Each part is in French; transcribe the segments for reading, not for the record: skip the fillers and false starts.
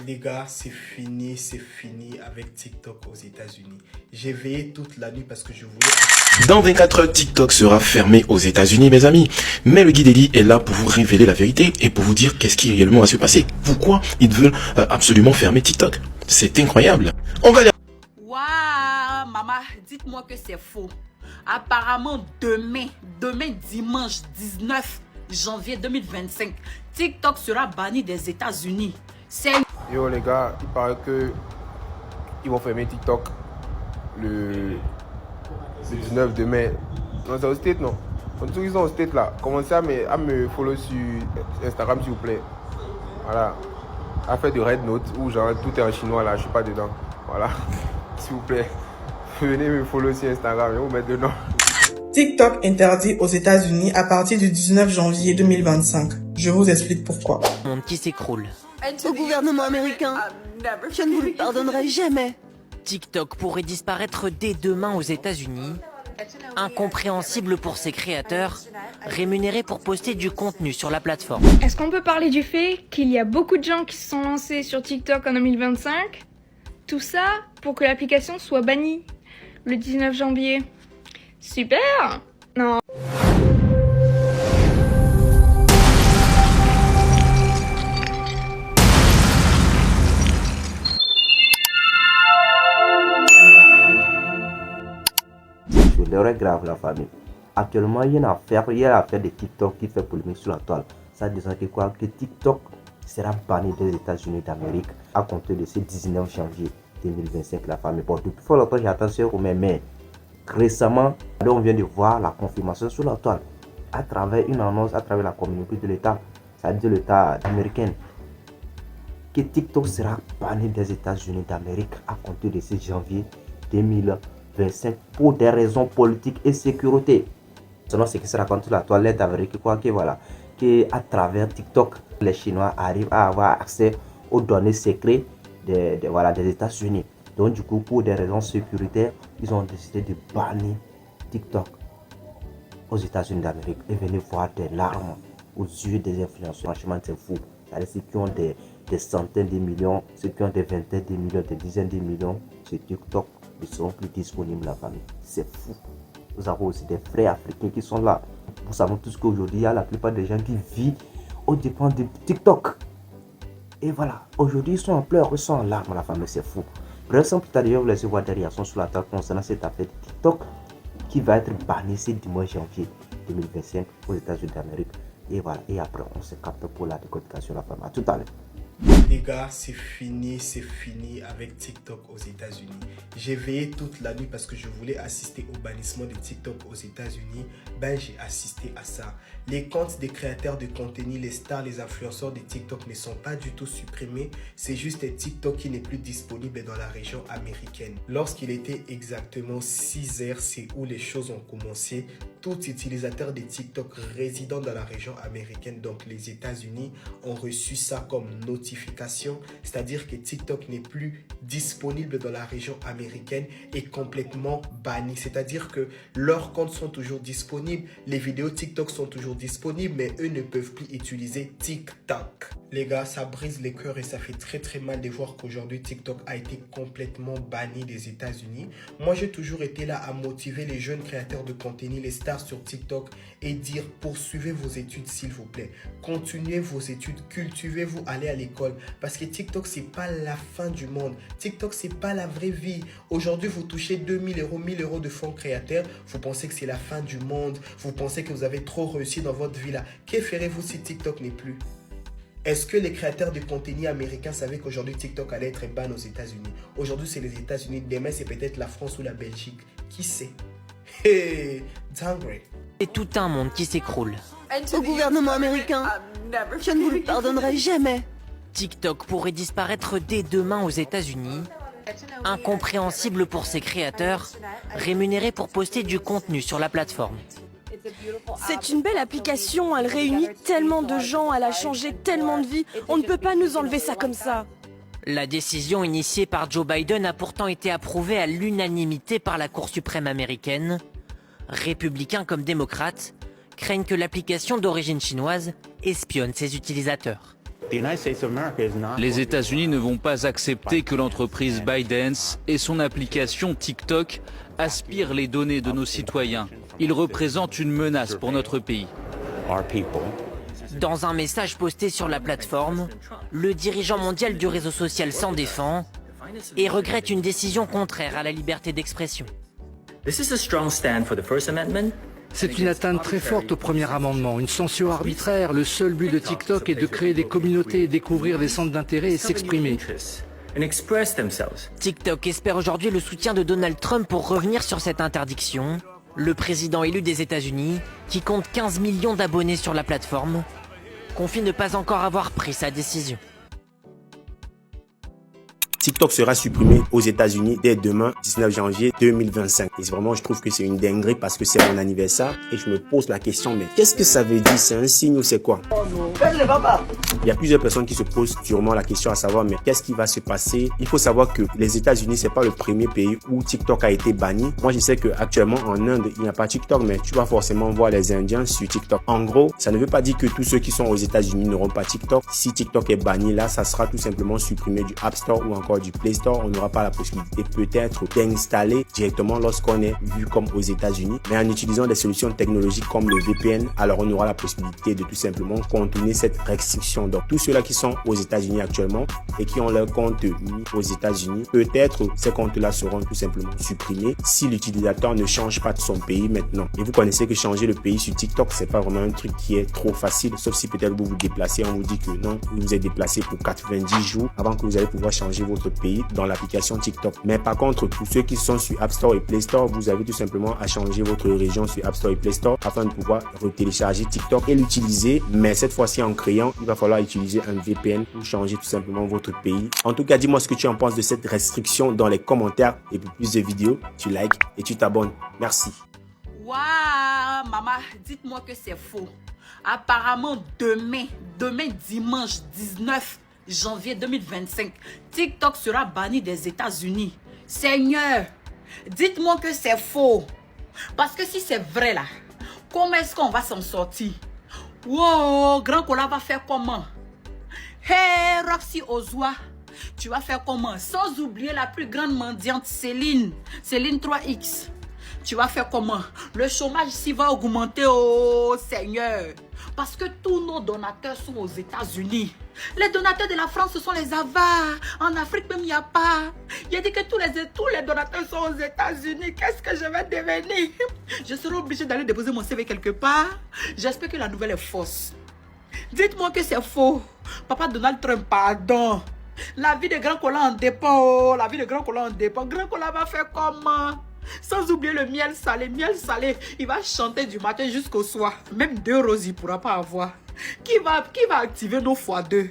Les gars, c'est fini avec TikTok aux États-Unis. J'ai veillé toute la nuit parce que je voulais... Dans 24 heures, TikTok sera fermé aux États-Unis, mes amis. Mais le guide Eli est là pour vous révéler la vérité et pour vous dire qu'est-ce qui réellement va se passer. Pourquoi ils veulent absolument fermer TikTok. C'est incroyable. On va aller... Waouh, maman, dites-moi que c'est faux. Apparemment, demain, dimanche 19 janvier 2025, TikTok sera banni des États-Unis. C'est... Yo les gars, il paraît que ils vont fermer TikTok le 19 de mai. Non, c'est au State, non? En tout cas, ils sont au State là. Commencez à me follow sur Instagram s'il vous plaît. Voilà. À faire de Red Note où genre tout est en chinois là, je suis pas dedans. Voilà. S'il vous plaît. Venez me follow sur Instagram, je vais vous mettre dedans. TikTok interdit aux États-Unis à partir du 19 janvier 2025. Je vous explique pourquoi. Monde qui s'écroule. Au gouvernement américain, je ne vous le pardonnerai jamais. TikTok pourrait disparaître dès demain aux États-Unis. Incompréhensible pour ses créateurs, rémunérés pour poster du contenu sur la plateforme. Est-ce qu'on peut parler du fait qu'il y a beaucoup de gens qui se sont lancés sur TikTok en 2025? Tout ça pour que l'application soit bannie le 19 janvier. Super! Non. L'heure est grave la famille. Actuellement, il y a l'affaire de TikTok qui fait polémique sur la toile. Ça disant que quoi que TikTok sera banni des États-Unis d'Amérique à compter de ce 19 janvier 2025 la famille. Bon, depuis fort longtemps j'attends ce Romain, mais récemment, on vient de voir la confirmation sur la toile à travers une annonce, à travers la communauté de l'État, c'est-à-dire l'État américain, que TikTok sera banni des États-Unis d'Amérique à compter de ce janvier 2025 pour des raisons politiques et sécurité. Selon ce qui se raconte sur la toilette d'Amérique, quoi que voilà, que à travers TikTok, les Chinois arrivent à avoir accès aux données secrètes des États-Unis. Donc du coup, pour des raisons sécuritaires, ils ont décidé de bannir TikTok aux États-Unis d'Amérique et venir voir des larmes aux yeux des influenceurs. Franchement, c'est fou. C'est-à-dire ceux qui ont des centaines de millions, ceux qui ont des vingtaines de millions, des dizaines de millions sur TikTok, ils seront plus disponibles la famille. C'est fou. Nous avons aussi des frères africains qui sont là. Nous savons tous qu'aujourd'hui, il y a la plupart des gens qui vivent aux dépens de TikTok. Et voilà, aujourd'hui, ils sont en pleurs, ils sont en larmes, la famille, c'est fou. Bref, sans plus tarder, je vais vous laisser voir des réactions sur la table concernant cette affaire de TikTok qui va être bannie ce dimanche janvier 2025 aux États-Unis d'Amérique. Et voilà, et après, on se capte pour la décortication de la famille. À tout à l'heure. Les gars, c'est fini avec TikTok aux États-Unis. J'ai veillé toute la nuit parce que je voulais assister au bannissement de TikTok aux États-Unis. Ben, j'ai assisté à ça. Les comptes des créateurs de contenu, les stars, les influenceurs de TikTok ne sont pas du tout supprimés. C'est juste un TikTok qui n'est plus disponible dans la région américaine. Lorsqu'il était exactement 6 heures, c'est où les choses ont commencé. Tout utilisateur de TikTok résidant dans la région américaine, donc les États-Unis, ont reçu ça comme notification, c'est-à-dire que TikTok n'est plus disponible dans la région américaine et complètement banni. C'est-à-dire que leurs comptes sont toujours disponibles, les vidéos TikTok sont toujours disponibles, mais eux ne peuvent plus utiliser TikTok. Les gars, ça brise les cœurs et ça fait très mal de voir qu'aujourd'hui TikTok a été complètement banni des États-Unis. Moi, j'ai toujours été là à motiver les jeunes créateurs de contenu, les stars sur TikTok et dire poursuivez vos études s'il vous plaît. Continuez vos études, cultivez-vous, allez à l'école parce que TikTok, c'est pas la fin du monde. TikTok, c'est pas la vraie vie. Aujourd'hui, vous touchez 2000 euros, 1000 euros de fonds créateurs. Vous pensez que c'est la fin du monde. Vous pensez que vous avez trop réussi dans votre vie là. Que ferez-vous si TikTok n'est plus? Est-ce que les créateurs de contenu américains savaient qu'aujourd'hui TikTok allait être ban aux États-Unis? Aujourd'hui, c'est les États-Unis. Demain, c'est peut-être la France ou la Belgique. Qui sait? Hey, downgrade. C'est tout un monde qui s'écroule. Au gouvernement américain, je ne vous le pardonnerai jamais. TikTok pourrait disparaître dès demain aux États-Unis. Incompréhensible pour ses créateurs, rémunérés pour poster du contenu sur la plateforme. C'est une belle application, elle réunit tellement de gens, elle a changé tellement de vies, on ne peut pas nous enlever ça comme ça. La décision initiée par Joe Biden a pourtant été approuvée à l'unanimité par la Cour suprême américaine. Républicains comme démocrates craignent que l'application d'origine chinoise espionne ses utilisateurs. Les États-Unis ne vont pas accepter que l'entreprise ByteDance et son application TikTok aspirent les données de nos citoyens. Ils représentent une menace pour notre pays. Dans un message posté sur la plateforme, le dirigeant mondial du réseau social s'en défend et regrette une décision contraire à la liberté d'expression. C'est une atteinte très forte au premier amendement, une censure arbitraire. Le seul but de TikTok est de créer des communautés, découvrir des centres d'intérêt et s'exprimer. TikTok espère aujourd'hui le soutien de Donald Trump pour revenir sur cette interdiction. Le président élu des États-Unis, qui compte 15 millions d'abonnés sur la plateforme, confie ne pas encore avoir pris sa décision. TikTok sera supprimé aux États-Unis dès demain, 19 janvier 2025. Et vraiment, je trouve que c'est une dinguerie parce que c'est mon anniversaire et je me pose la question, mais qu'est-ce que ça veut dire? C'est un signe ou c'est quoi? Il y a plusieurs personnes qui se posent sûrement la question à savoir, mais qu'est-ce qui va se passer? Il faut savoir que les États-Unis, c'est pas le premier pays où TikTok a été banni. Moi, je sais que actuellement en Inde, il n'y a pas TikTok, mais tu vas forcément voir les Indiens sur TikTok. En gros, ça ne veut pas dire que tous ceux qui sont aux États-Unis n'auront pas TikTok. Si TikTok est banni, là, ça sera tout simplement supprimé du App Store ou encore du Play Store. On n'aura pas la possibilité peut-être d'installer directement lorsqu'on est vu comme aux États-Unis, mais en utilisant des solutions technologiques comme le VPN, alors on aura la possibilité de tout simplement contourner cette restriction. Donc tous ceux-là qui sont aux États-Unis actuellement et qui ont leur compte mis aux États-Unis, peut-être ces comptes-là seront tout simplement supprimés si l'utilisateur ne change pas de son pays maintenant. Et vous connaissez que changer le pays sur TikTok, c'est pas vraiment un truc qui est trop facile, sauf si peut-être vous vous déplacez, on vous dit que non, vous vous êtes déplacé pour 90 jours avant que vous allez pouvoir changer votre pays dans l'application TikTok. Mais par contre, tous ceux qui sont sur App Store et Play Store, vous avez tout simplement à changer votre région sur App Store et Play Store afin de pouvoir retélécharger TikTok et l'utiliser. Mais cette fois-ci, en créant, il va falloir utiliser un VPN pour changer tout simplement votre pays. En tout cas, dis-moi ce que tu en penses de cette restriction dans les commentaires. Et pour plus de vidéos, tu likes et tu t'abonnes. Merci. Waouh, maman, dites-moi que c'est faux. Apparemment, demain, dimanche 19 janvier 2025, TikTok sera banni des États-Unis. Seigneur, dites-moi que c'est faux. Parce que si c'est vrai là, comment est-ce qu'on va s'en sortir? Wow, Grand Cola va faire comment? Hey, Roxy Ozwa, tu vas faire comment? Sans oublier la plus grande mendiante, Céline 3X. Tu vas faire comment? Le chômage ici va augmenter, oh Seigneur. Parce que tous nos donateurs sont aux États-Unis. Les donateurs de la France, ce sont les avares. En Afrique même, il n'y a pas. Il a dit que tous les donateurs sont aux États-Unis. Qu'est-ce que je vais devenir? Je serai obligée d'aller déposer mon CV quelque part. J'espère que la nouvelle est fausse. Dites-moi que c'est faux. Papa Donald Trump, pardon. La vie de Grand Cola en dépend. Oh, la vie de Grand Cola en dépend. Grand Cola va faire comment? Sans oublier le miel salé. Il va chanter du matin jusqu'au soir. Même 2 roses, il ne pourra pas avoir. Qui va activer nos x2?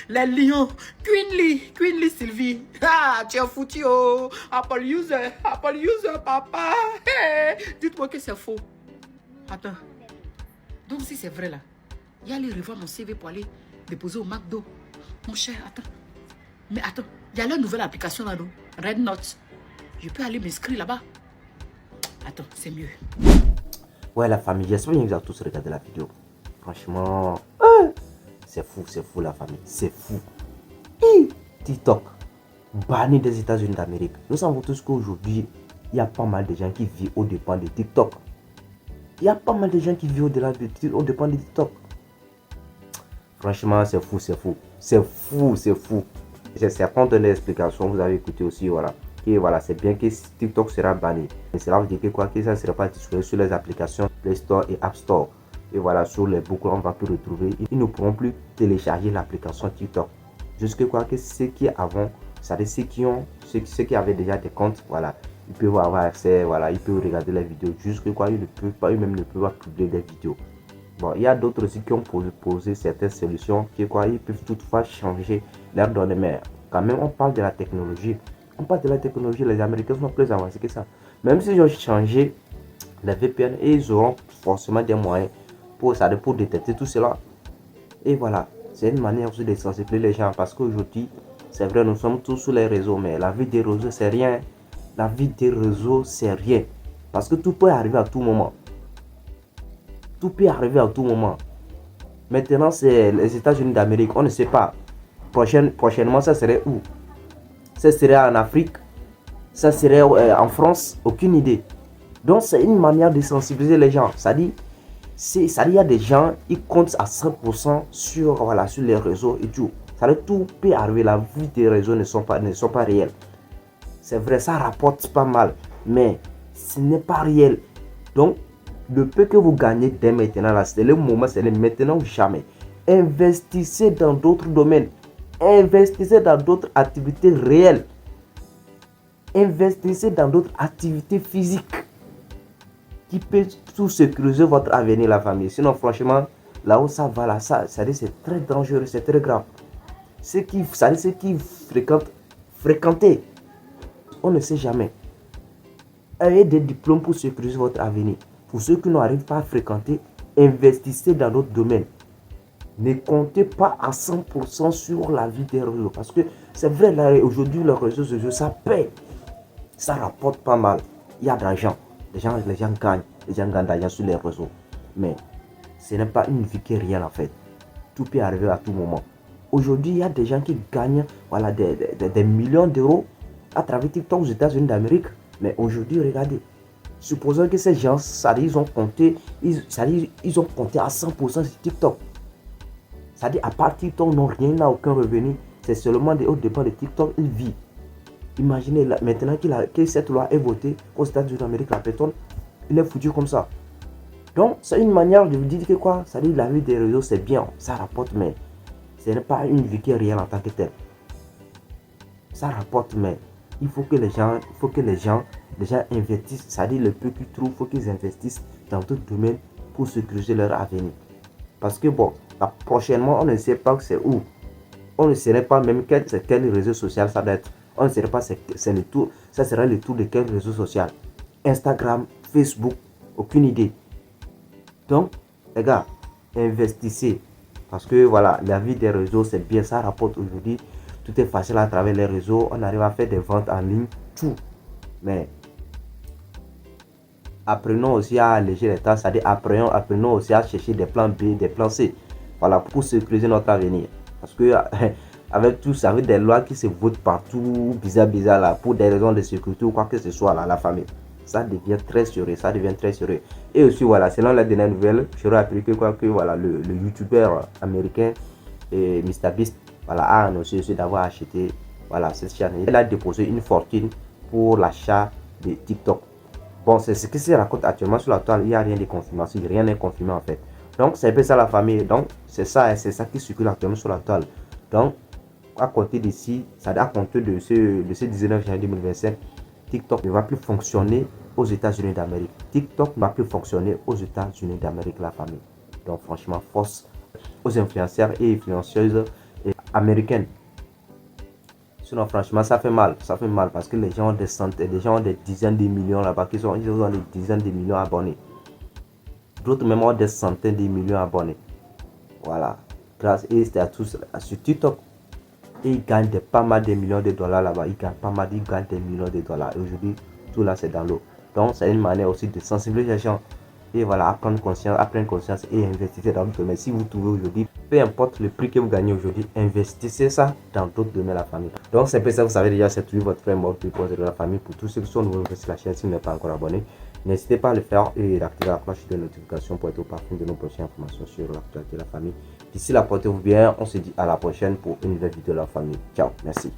Les lions. Queen Lee Sylvie. Ah, tu es foutu, oh. Apple user, papa. Hey, dites-moi que c'est faux. Attends. Donc si c'est vrai là, il y a aller revoir mon CV pour aller déposer au McDo. Mon cher, attends. Mais attends, il y a la nouvelle application là-dedans. Red Note. Je peux aller m'inscrire là-bas. Attends, c'est mieux. Ouais, la famille, j'espère que vous avez tous regardé la vidéo. Franchement, c'est fou la famille, c'est fou. TikTok, banni des États-Unis d'Amérique. Nous savons tous qu'aujourd'hui, il y a pas mal de gens qui vivent au dépend de TikTok. Il y a pas mal de gens qui vivent au dépend de TikTok. Franchement, c'est fou. J'ai certaines explications, vous avez écouté aussi, voilà. Et voilà, c'est bien que TikTok sera banni. Et cela veut dire que quoi que ça ne sera pas disponible sur les applications Play Store et App Store. Et voilà, sur les boucles, on va plus retrouver. Ils ne pourront plus télécharger l'application TikTok. Jusque quoi que ceux qui avant, c'est-à-dire ceux qui avaient déjà des comptes, voilà, ils peuvent avoir accès, voilà, ils peuvent regarder les vidéos. Jusque quoi, ils ne peuvent pas, eux-mêmes ne peuvent pas publier des vidéos. Bon, il y a d'autres aussi qui ont posé certaines solutions qui quoi, ils peuvent toutefois changer leurs données. Mais quand même, on parle de la technologie. Les Américains sont plus avancés que ça. Même s'ils ont changé les VPN, et ils auront forcément des moyens pour détecter tout cela. Et voilà, c'est une manière aussi de sensibiliser les gens. Parce qu'aujourd'hui, c'est vrai, nous sommes tous sur les réseaux, mais la vie des réseaux, c'est rien. La vie des réseaux, c'est rien. Parce que tout peut arriver à tout moment. Maintenant, c'est les États-Unis d'Amérique. On ne sait pas. Prochainement, ça serait où? Ça serait en Afrique? Ça serait en France? Aucune idée. Donc, c'est une manière de sensibiliser les gens. C'est-à-dire, il y a des gens, ils comptent à 100% sur les réseaux et tout. C'est-à-dire, tout peut arriver. La vie des réseaux ne sont pas réels. C'est vrai, ça rapporte pas mal. Mais ce n'est pas réel. Donc, le peu que vous gagnez dès maintenant, là, c'est le moment, c'est le maintenant ou jamais. Investissez dans d'autres domaines. Investissez dans d'autres activités réelles. Investissez dans d'autres activités physiques qui peuvent tout sécuriser votre avenir, la famille. Sinon, franchement, là où ça va, là, c'est très dangereux, c'est très grave. Ceux qui fréquentez, on ne sait jamais. Ayez des diplômes pour sécuriser votre avenir. Pour ceux qui n'arrivent pas à fréquenter, investissez dans d'autres domaines. Ne comptez pas à 100% sur la vie des réseaux. Parce que c'est vrai, là, aujourd'hui, les réseaux sociaux, ça paye. Ça rapporte pas mal. Il y a de l'argent. Les gens gagnent. Les gens gagnent d'argent sur les réseaux. Mais ce n'est pas une vie qui est réelle en fait. Tout peut arriver à tout moment. Aujourd'hui, il y a des gens qui gagnent des millions d'euros à travers TikTok aux États-Unis d'Amérique. Mais aujourd'hui, regardez. Supposons que ces gens, ils ont compté à 100% sur TikTok. C'est-à-dire, à part TikTok, n'ont rien, n'a aucun revenu. C'est seulement au départ de TikTok, ils vivent. Imaginez, maintenant que cette loi est votée aux États-Unis d'Amérique, la personne, il est foutu comme ça. Donc, c'est une manière de vous dire que quoi? C'est-à-dire, la vie des réseaux, c'est bien, ça rapporte, mais ce n'est pas une vie qui est réelle en tant que telle. Ça rapporte, mais il faut que les gens investissent, c'est-à-dire le peu qu'ils trouvent, il faut qu'ils investissent dans d'autres domaines pour sécuriser leur avenir. Parce que bon, prochainement, on ne sait pas c'est où. On ne saurait pas même quel réseau social ça doit être. On ne saurait pas c'est le tour. Ça sera le tour de quel réseau social. Instagram, Facebook, aucune idée. Donc, les gars, investissez. Parce que voilà, la vie des réseaux, c'est bien, ça rapporte aujourd'hui. Tout est facile à travers les réseaux. On arrive à faire des ventes en ligne, tout. Mais apprenons aussi à alléger les tâches, c'est-à-dire apprenons aussi à chercher des plans B, des plans C. Voilà, pour sécuriser notre avenir. Parce que avec tout ça, avec des lois qui se votent partout, bizarre là, pour des raisons de sécurité ou quoi que ce soit là, la famille. Ça devient très sérieux, Et aussi voilà, selon la dernière nouvelle, j'aurais appris que voilà, le youtubeur américain MrBeast voilà, a annoncé aussi d'avoir acheté voilà, cette chaîne. Il a déposé une fortune pour l'achat de TikTok. Bon, c'est ce qui se raconte actuellement sur la toile. Il n'y a rien de confirmation, rien n'est confirmé en fait. Donc, c'est un peu ça la famille. Donc, c'est ça qui circule actuellement sur la toile. Donc, à compter d'ici, à compter de ce 19 janvier 2025, TikTok ne va plus fonctionner aux États-Unis d'Amérique. TikTok ne va plus fonctionner aux États-Unis d'Amérique, la famille. Donc, franchement, force aux influenceurs et influenceuses américaines. Sinon, franchement, ça fait mal. Ça fait mal parce que les gens ont des centaines, les gens ont des dizaines de millions là-bas, ils ont des dizaines de millions d'abonnés. D'autres même ont des centaines de millions d'abonnés. Voilà. Grâce à tous sur TikTok. Et ils gagnent pas mal de millions de dollars là-bas. Ils gagnent des millions de dollars. Et aujourd'hui, tout là, c'est dans l'eau. Donc, c'est une manière aussi de sensibiliser les gens. Et voilà, prendre conscience et investir dans d'autres domaines. Si vous trouvez aujourd'hui, peu importe le prix que vous gagnez aujourd'hui, investissez ça dans d'autres domaines de la famille. Donc, c'est pour ça que vous savez déjà, c'est toujours votre frère mort de la famille. Pour tous ceux qui sont nouveaux sur la chaîne, si vous n'êtes pas encore abonné, n'hésitez pas à le faire et d'activer la cloche de notification pour être au parfum de nos prochaines informations sur l'actualité de la famille. D'ici là, portez-vous bien. On se dit à la prochaine pour une nouvelle vidéo de la famille. Ciao, merci.